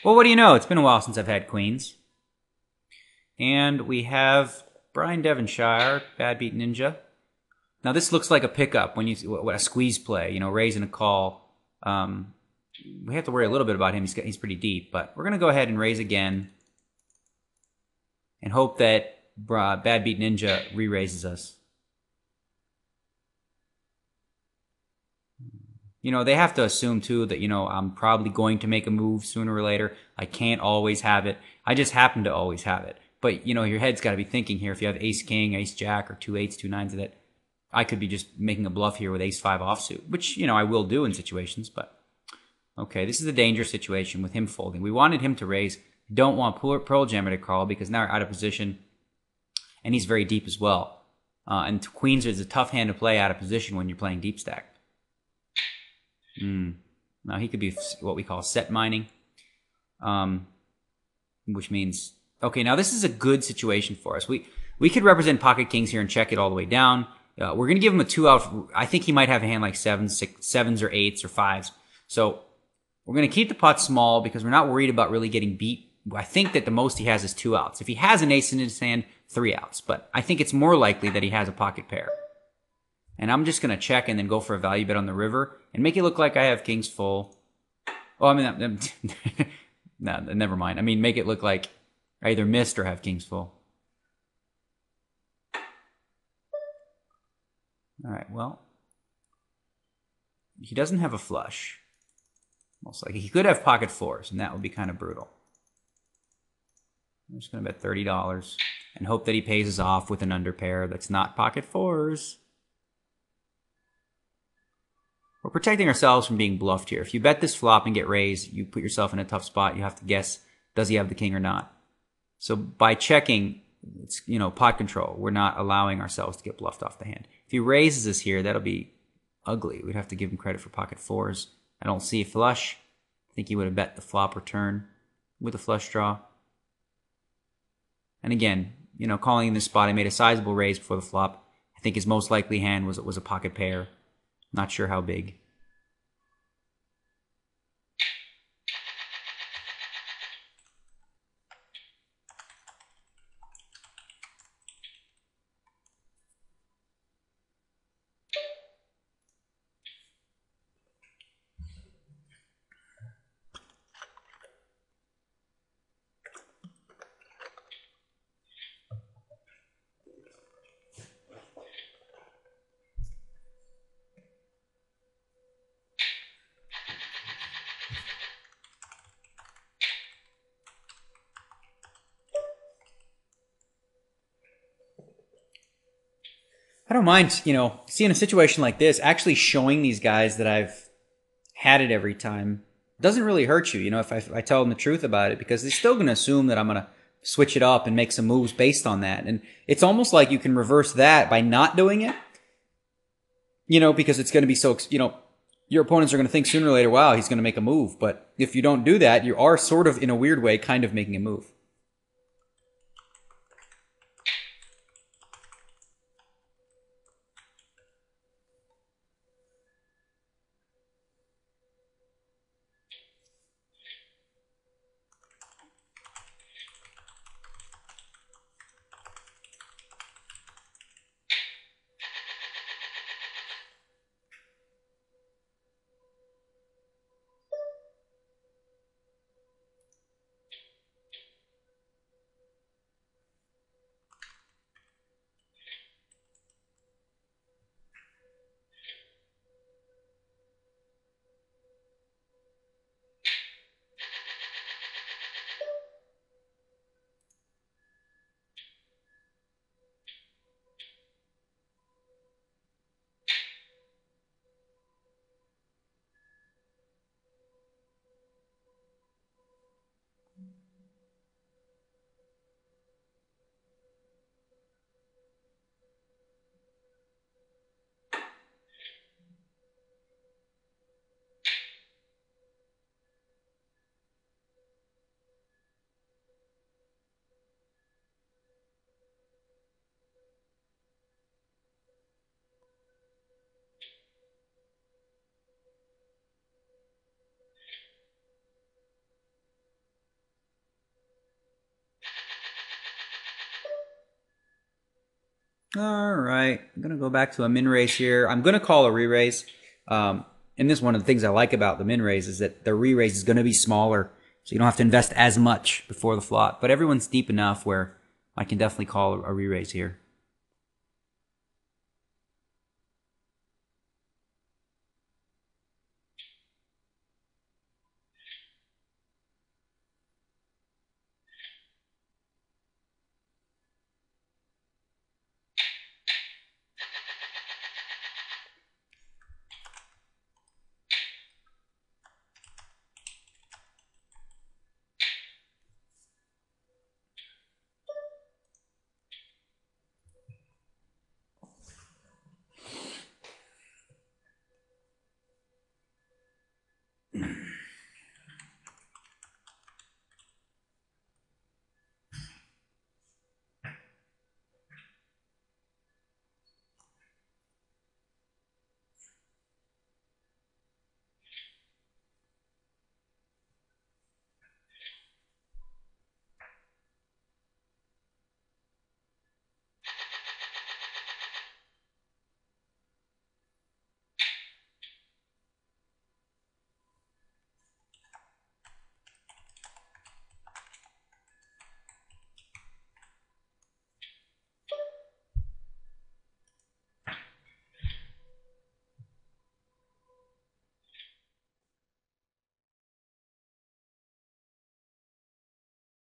Well, what do you know? It's been a while since I've had queens. And we have Brian Devonshire, Bad Beat Ninja. Now this looks like a pickup when you what a squeeze play, you know, raising a call. We have to worry a little bit about him. He's pretty deep, but we're gonna go ahead and raise again, and hope that Bad Beat Ninja re-raises us. You know, they have to assume too that, you know, I'm probably going to make a move sooner or later. I can't always have it. I just happen to always have it. But, you know, your head's got to be thinking here. If you have ace king, ace jack, or 2 8s, 2 9s, that I could be just making a bluff here with ace 5 offsuit, which, you know, I will do in situations. But, okay, this is a dangerous situation with him folding. We wanted him to raise. Don't want Pearl Jammer to call because now we're out of position. And he's very deep as well. And queens is a tough hand to play out of position when you're playing deep stack. Now he could be what we call set mining, which means, okay, now this is a good situation for us. We could represent pocket kings here and check it all the way down. We're going to give him a 2-out. I think he might have a hand like 7s or 8s or 5s. So we're going to keep the pot small because we're not worried about really getting beat. I think that the most he has is 2 outs. If he has an ace in his hand, 3 outs. But I think it's more likely that he has a pocket pair. And I'm just going to check and then go for a value bet on the river and make it look like I have kings full. Oh, I mean, no, never mind. I mean, make it look like I either missed or have kings full. All right, well, he doesn't have a flush. Most likely. He could have pocket 4s, and that would be kind of brutal. I'm just going to bet $30 and hope that he pays us off with an underpair that's not pocket 4s. We're protecting ourselves from being bluffed here. If you bet this flop and get raised, you put yourself in a tough spot. You have to guess, does he have the king or not? So by checking, it's, you know, pot control. We're not allowing ourselves to get bluffed off the hand. If he raises us here, that'll be ugly. We'd have to give him credit for pocket 4s. I don't see a flush. I think he would have bet the flop return with a flush draw. And again, you know, calling in this spot, I made a sizable raise before the flop. I think his most likely hand was a pocket pair. Not sure how big. I don't mind, you know, seeing a situation like this, actually showing these guys that I've had it every time doesn't really hurt you, you know, if I tell them the truth about it, because they're still going to assume that I'm going to switch it up and make some moves based on that. And it's almost like you can reverse that by not doing it, you know, because it's going to be so, you know, your opponents are going to think sooner or later, wow, he's going to make a move. But if you don't do that, you are sort of, in a weird way, kind of making a move. All right, I'm gonna go back to a min raise here. I'm gonna call a re-raise. And this one of the things I like about the min raise is that the re-raise is gonna be smaller, so you don't have to invest as much before the flop. But everyone's deep enough where I can definitely call a re-raise here.